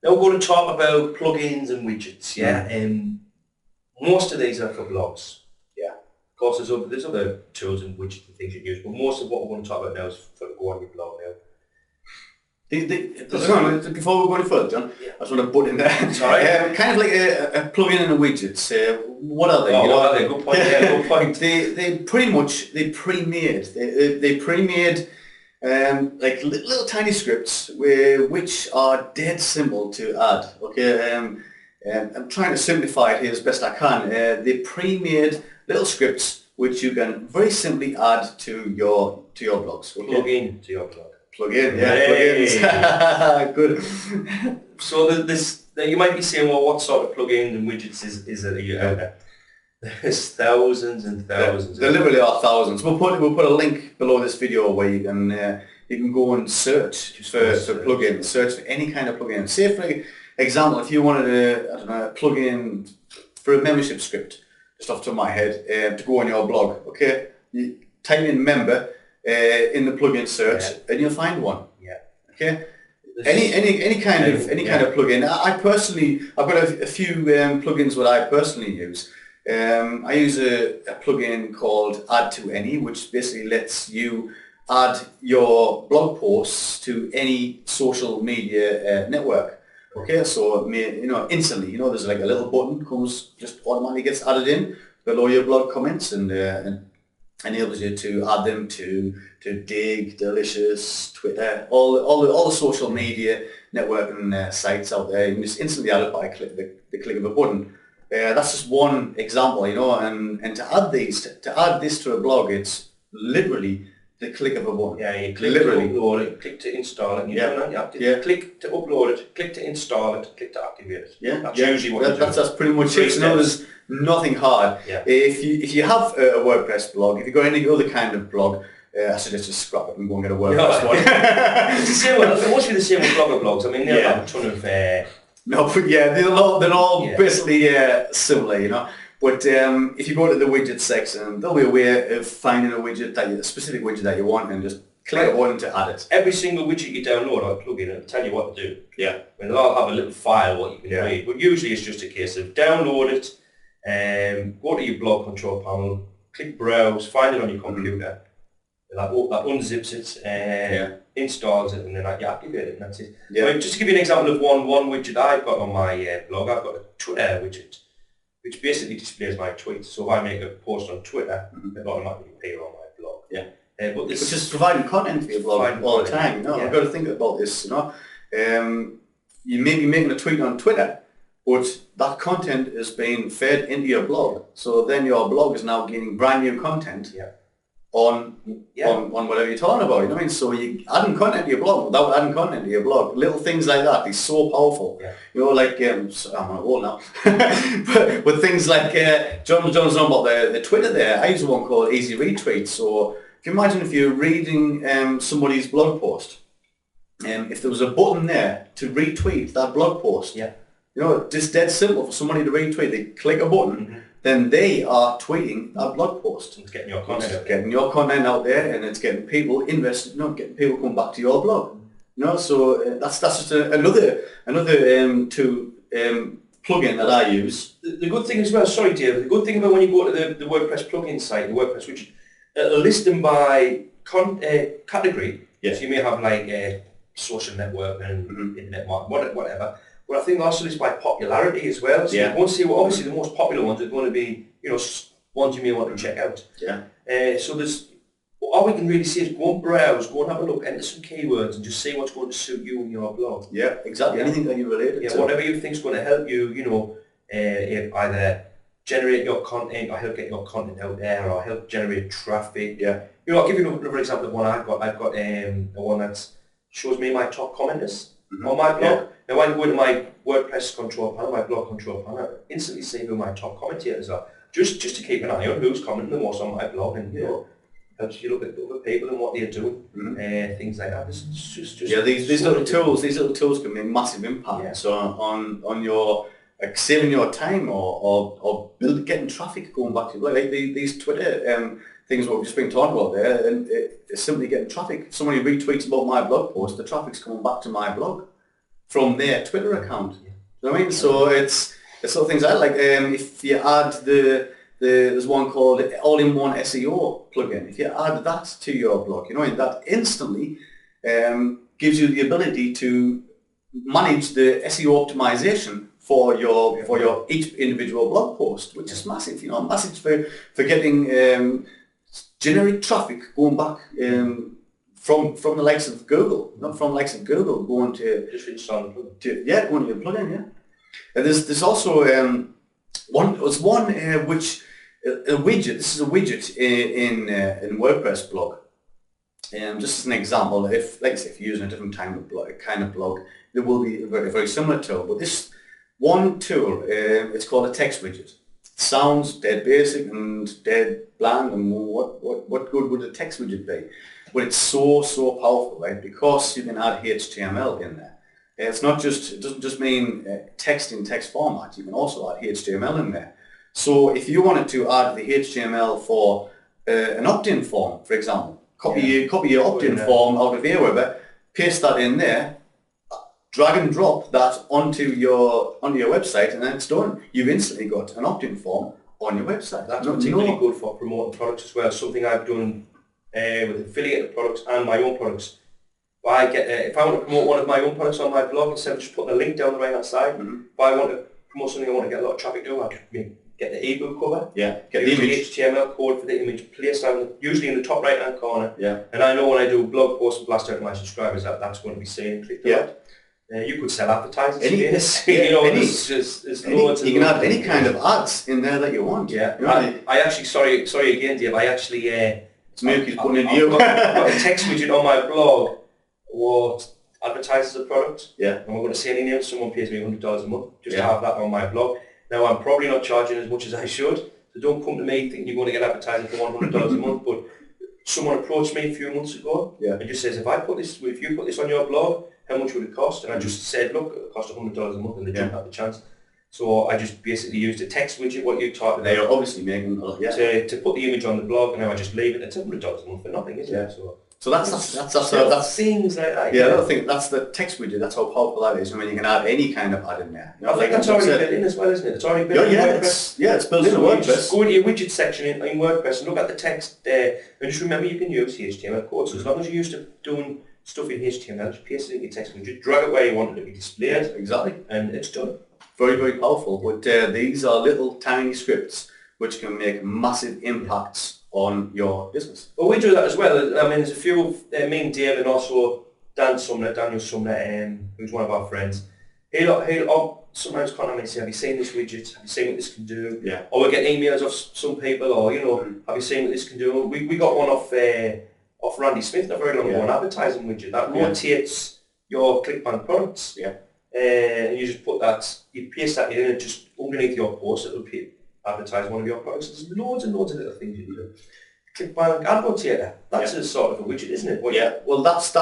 Now we're going to talk about plugins and widgets, yeah? Most of these are for blogs, yeah. Of course, there's other tools and widgets and things you use, but most of what we're going to talk about now is for go on your blog now. Before we go any further, John, yeah. I just want to butt in there. Sorry. Kind of like a plugin and a widget. What are they? Oh, what are they? Good point. Yeah, good point. They pretty much pre-made. They pre-made like little tiny scripts which are dead simple to add. Okay, I'm trying to simplify it here as best I can. They pre-made little scripts which you can very simply add to your blogs. Okay? Plug in to your blog. Plug in, yeah, plugins. Good. So you might be saying, well, what sort of plugins and widgets is it you out there? There's thousands and thousands. There literally are thousands. We'll put a link below this video where you can go and search for plugins, search for any kind of plugin. Say for example, if you wanted a plugin for a membership script, just off the top of my head, to go on your blog, okay? You type in member in the plugin search, and you'll find one. Yeah. Okay. Any kind of plugin. I've got a few plugins that I personally use. I use a plugin called Add to Any, which basically lets you add your blog posts to any social media network. Okay, so instantly, there's like a little button just automatically gets added in below your blog comments and enables you to add them to Digg, Delicious, Twitter, all the social media networking sites out there. You can just instantly add it by the click of a button. That's just one example, and to add this to a blog, it's literally the click of a button. Yeah, you click to upload it, click to install it, and click to upload it, click to install it, click to activate it. Yeah, that's usually what you do. That's pretty much it. There's nothing hard. Yeah. If you have a WordPress blog, if you've got any other kind of blog, I suggest just scrap it and go and get a WordPress one. It's the same one. It must be the same with Blogger blogs. I mean, they have a ton of... No, but yeah, they're all basically similar, But if you go to the widget section, there'll be a way of finding a specific widget that you want, and just click a button to add it. Every single widget you download or plug in, it'll tell you what to do. Yeah. I mean, they'll all have a little file what you can read, but usually it's just a case of download it, go to your blog control panel, click browse, find it on your computer, that unzips it, installs it, and then you activate it, and that's it. Yeah. So just to give you an example of one widget I've got on my blog, I've got a Twitter widget, which basically displays my tweets. So if I make a post on Twitter, it'll automatically appear on my blog. Yeah. But which is providing content for your blog all the time. I've got to think about this. You may be making a tweet on Twitter, but that content is being fed into your blog. So then your blog is now gaining brand new content. Yeah. On whatever you're talking about, what I mean? So you're adding content to your blog without adding content to your blog. Little things like that, they're so powerful. Yeah. Like, I'm old now, but things like, John's on about the Twitter there. I use one called Easy Retweet. So if you imagine if you're reading somebody's blog post, if there was a button there to retweet that blog post, just dead simple for somebody to retweet. They click a button. Then they are tweeting that blog post. It's getting your content out. Getting your content out there, and it's getting people invested, getting people come back to your blog. So that's just another plugin that I use. The good thing as well, sorry Dave, the good thing about when you go to the WordPress plugin site, the WordPress widget, it'll list them by category. Yeah. So you may have like social network and internet marketing, whatever. But I think also it's by popularity as well. So you want to see, obviously the most popular ones are going to be, ones you may want to check out. Yeah. So all we can really see is go and browse, go and have a look, enter some keywords and just see what's going to suit you and your blog. Yeah, exactly. Anything that you relate to. Whatever you think is going to help you, either generate your content or help get your content out there or help generate traffic. Yeah. I'll give you another example of one I've got. I've got the one that shows me my top commenters on my blog. Yeah. Now when I go into my WordPress control panel, my blog control panel, I instantly see who my top commentators are. Just to keep an eye on who's commenting the most on my blog, and helps you look at other people and what they're doing, things like that. These little tools can make massive impacts on your saving your time or getting traffic going back to your blog. Like these Twitter things what we've just been talking about there, and it's simply getting traffic. If somebody retweets about my blog post, the traffic's coming back to my blog. from their Twitter account. You know what I mean? So it's sort of things I like. If you add there's one called All-in-One SEO plugin. If you add that to your blog, you know, and that instantly gives you the ability to manage the SEO optimization for your each individual blog post, which is massive. You know, massive for getting generic traffic going back from the likes of Google, not from the likes of Google, going to just install the plugin. Going to your plugin. Yeah, and there's also which a widget. This is a widget in WordPress blog. Just as an example, if like I say, if you're using a different kind of blog, there will be a very, very similar tool. But this one tool, it's called a text widget. It sounds dead basic and dead bland, and what good would a text widget be? But it's so powerful, right? Because you can add HTML in there. It doesn't just mean text in text format. You can also add HTML in there. So if you wanted to add the HTML for an opt-in form, for example, copy your opt-in form out of Aweber, paste that in there, drag and drop that onto your website, and then it's done. You've instantly got an opt-in form on your website. That's particularly good for promoting products as well. Something I've done with affiliated products and my own products. I get if I want to promote one of my own products on my blog, instead of just putting a link down the right hand side, if I want to promote something I want to get a lot of traffic to, I can get the ebook cover, get the HTML code for the image, placed usually in the top right hand corner, and I know when I do a blog post and blast out to my subscribers that's going to be seen. Click that. You could sell advertising space. There's loads. You can add any kind of ads in there that you want. Yeah, I actually sorry again, Dave. I actually it's Milky's putting in you. I've got a text widget on my blog what advertises a product. Yeah. I'm not going to say any names. Someone pays me $100 a month just to have that on my blog. Now I'm probably not charging as much as I should, so don't come to me thinking you're going to get advertising for $100 a month. But someone approached me a few months ago and just says, if you put this on your blog, how much would it cost? And I just said, look, it cost $100 a month, and they jumped at the chance. So I just basically used a text widget, what you talked about. They're obviously making to put the image on the blog, and now I just leave it. It's $100 a month for nothing, isn't it? So that's things like that. Yeah, I think that's the text widget. That's how powerful that is. I mean, you can add any kind of ad in there. I think that's already built in as well, isn't it? It's already built in WordPress. It's built in WordPress. Just go into your widget section in WordPress and look at the text there, and just remember you can use HTML code. So as long as you're used to doing stuff in HTML, just paste it in your text widget, drag it where you want it to be displayed. Exactly. And it's done. Very, very powerful. But these are little tiny scripts which can make massive impacts on your business. Well, we do that as well. I mean, there's a few, me and Dave, and also Daniel Sumner, who's one of our friends. He'll sometimes contact me and say, have you seen this widget? Have you seen what this can do? Yeah. Or we'll get emails off some people, or, have you seen what this can do? We got one off Randy Smith not very long ago, an advertising widget that rotates your ClickBank products. Yeah. And you just put that, you paste that in, and just underneath your post it'll advertise one of your products. There's loads and loads of little things you can do. ClickBank Ad Rotator, that's a sort of a widget, isn't it? Well, that's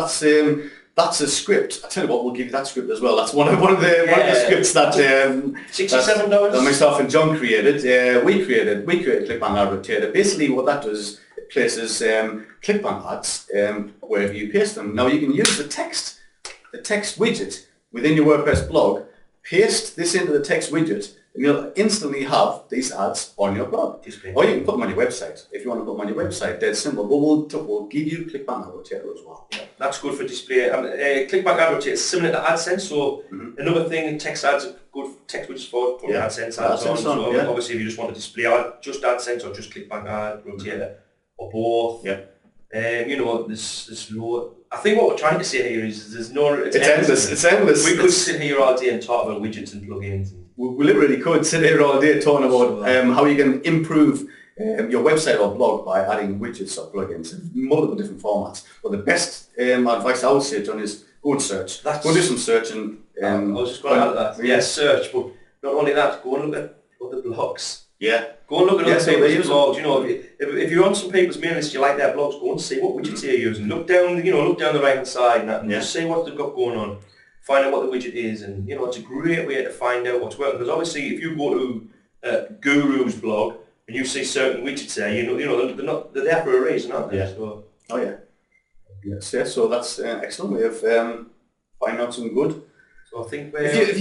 a script. I tell you what, we'll give you that script as well. That's one of the scripts that $67. That myself and John created. We created ClickBank Ad Rotator. Basically, what that does is it places ClickBank ads wherever you paste them. Now you can use the text widget within your WordPress blog. Paste this into the text widget, and you'll instantly have these ads on your blog. Or you can put them on your website. If you want to put them on your website, dead simple. But we'll give you ClickBank Ad Rotator as well. Yeah, that's good for display. ClickBank Ad Rotator is similar to AdSense, so another thing, text ads are good text widgets for putting AdSense ads on. So obviously if you just want to display just AdSense or just ClickBank Ad Rotator or both. Yeah. There's no. I think what we're trying to say here is there's no. It's endless. It's endless. We could sit here all day and talk about widgets and plugins. We literally could sit here all day talking about how you can improve your website or blog by adding widgets or plugins in multiple different formats. But the best advice I would say, John, is go and search. Go do some searching. I was just going to add that. Yeah, search. But not only that, go and look at other blogs. Yeah. Go and look at other people's blogs. If you're on some people's mailing list, you like their blogs, go and see what widgets they're using. Look down the right hand side and just see what they've got going on. Find out what the widget is, and it's a great way to find out what's working. Because obviously, if you go to Guru's blog and you see certain widgets there, they're there for a reason, aren't they? Yeah. So, Yes. So that's an excellent way of finding out some good So I think if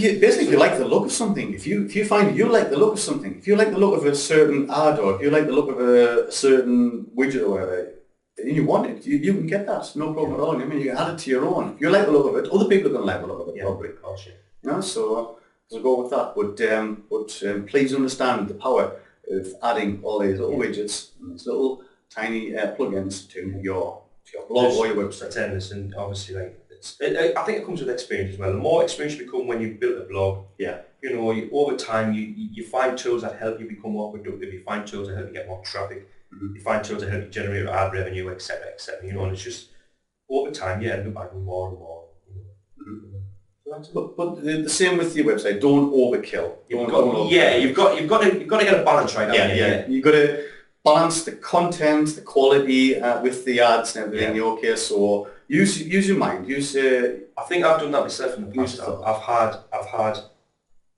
you like the look of something, if you find you like the look of something, if you like the look of a certain ad, or if you like the look of a certain widget or whatever, and you want it, you can get that, no problem at all. I mean, you can add it to your own. If you like the look of it, other people are going to like the look of it, probably. Of course, yeah. You know, so go with that. But please understand the power of adding all these little widgets, and these little tiny plugins to your blog or your website. And obviously, like, I think it comes with experience as well. The more experience you become when you build a blog, you know, over time you find tools that help you become more productive. You find tools that help you get more traffic. You find tools that help you generate ad revenue, etc., etc. You know, and it's just over time you end up adding more and more. But the same with your website. Don't overkill. You've got to get a balance right. You've got to balance the content, the quality with the ads and everything. In your case, so use your mind. I think I've done that myself in the past. I've had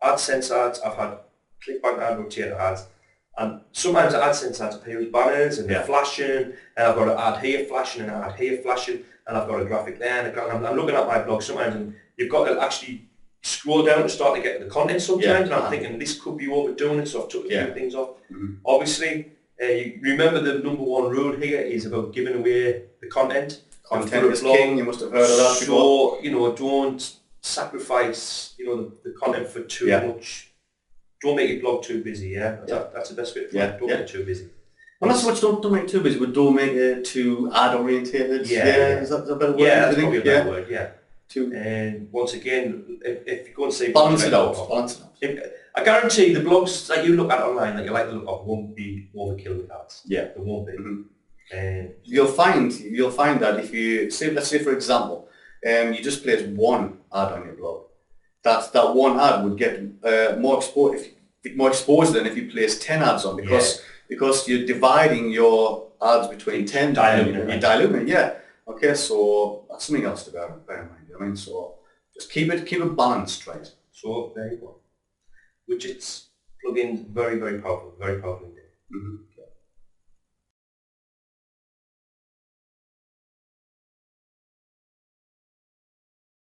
AdSense ads. I've had ClickBank ad rotator ads. And sometimes the AdSense ads appear with banners and they're flashing, and I've got an ad here flashing and an ad here flashing, and I've got a graphic there, and I'm looking at my blog sometimes, and you've got to actually scroll down to start to get to the content sometimes, and I'm thinking this could be overdoing it, so I've took a few things off. Obviously, you remember the number one rule here is about giving away the content. Content is king, you must have heard of that before. So, you know, don't sacrifice, you know, the content for too much. Don't make your blog too busy, That's the best bit. Don't make it too busy. And not so much don't make it too busy, but don't make it too ad-orientated. Is that a better word? That's probably a better word, And once again, if you're going to say... Balance it out. I guarantee the blogs that you look at online that you like the look of won't be overkill with ads. They won't be. You'll find that if you, let's say for example, you just place one ad on your blog, that one ad would get more exposed than if you place 10 ads on, because you're dividing your ads between 10 diluting it. Okay, so that's something else to bear in mind. I mean, so just keep it balanced, right? So there you go. Widgets, plugins, very, very powerful indeed.